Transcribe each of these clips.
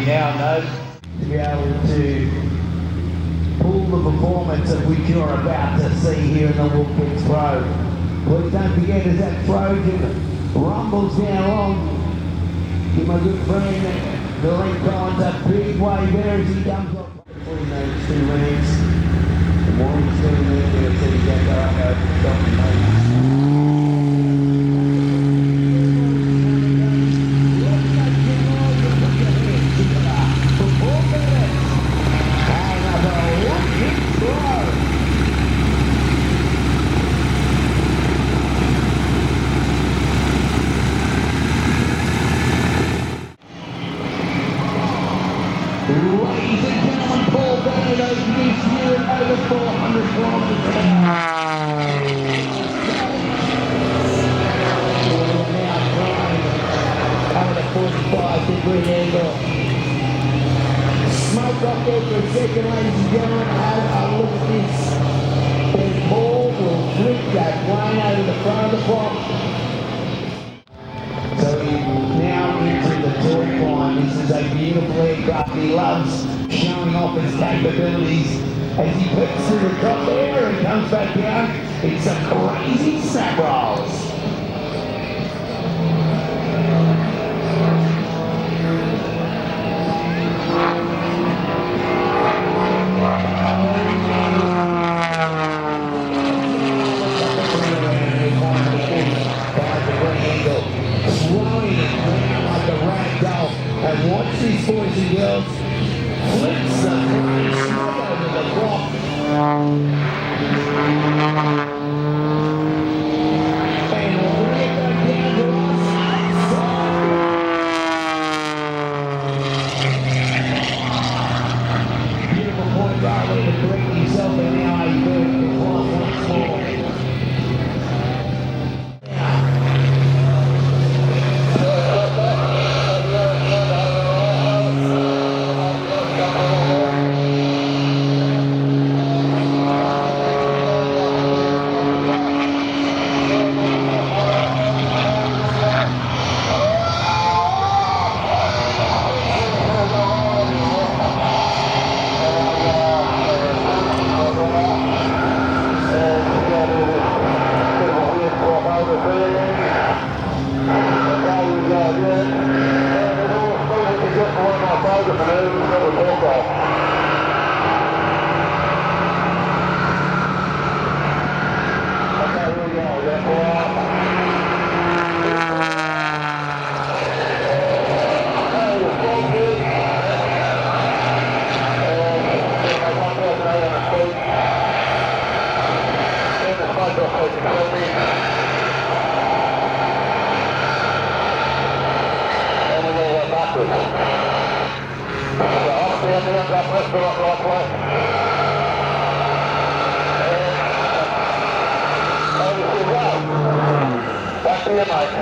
we now know to be able to pull the performance of which you're about to see here in the Wolf Pro. Please don't forget as that Trojan rumbles down along, give my good friend the link time's a big way better as he comes up between those two lanes. The morning's going there to see Dr.Captain.X. Ladies and gentlemen, Paul Bennet opens this year at over 400 kilometres an hour. We're now flying at a 45-degree angle. Smoke up there for a second, ladies and gentlemen. Have a look at this. Then Paul will flick that plane over the front of the prop. So we're now into the toy climb. This is a beautiful aircraft. He loves showing off his capabilities. As he puts to the top there and comes back down, it's a crazy snap rolls. And watch these boys and girls flips the plane straight over the prop. And right back down to us. Beautiful point right way to correct himself, and now he's doing the climb once more. Back to you, mate.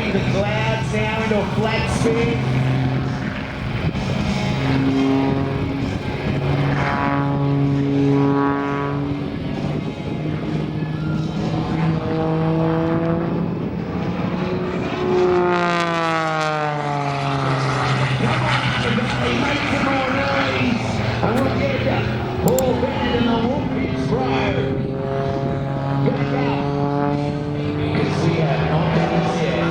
The clouds now into a flat spin. Make some more noise. And we'll get to Paul Bennet in the Wolf Pro. Back up. Because we have not done this yet.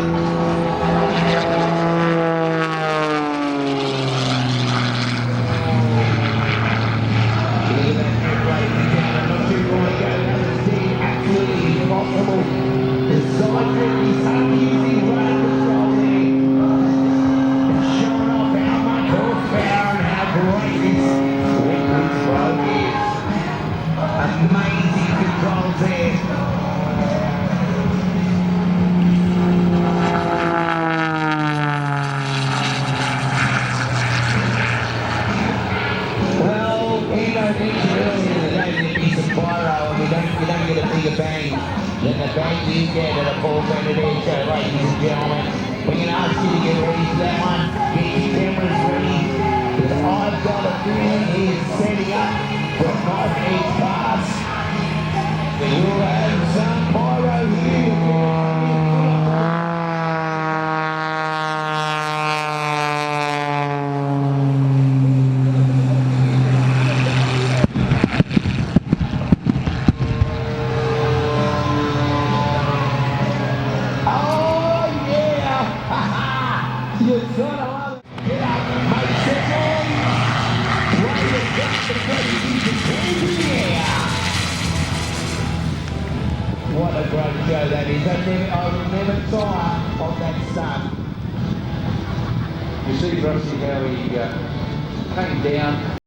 Amazing controls there. Well, he don't need to ready, then the bang you get at a full Bennet Airshow, ladies and gentlemen. We're going to ask you to get ready for that one. Get your cameras ready. Because I've got a feeling he's setting up for a nice pass. We'll have some pyro here. You're gonna love it. Get up, make some noise. Play the Dr.Captain.X in the air. What a great show that is. I will never tire of that stunt. You see, Rusty, how he came down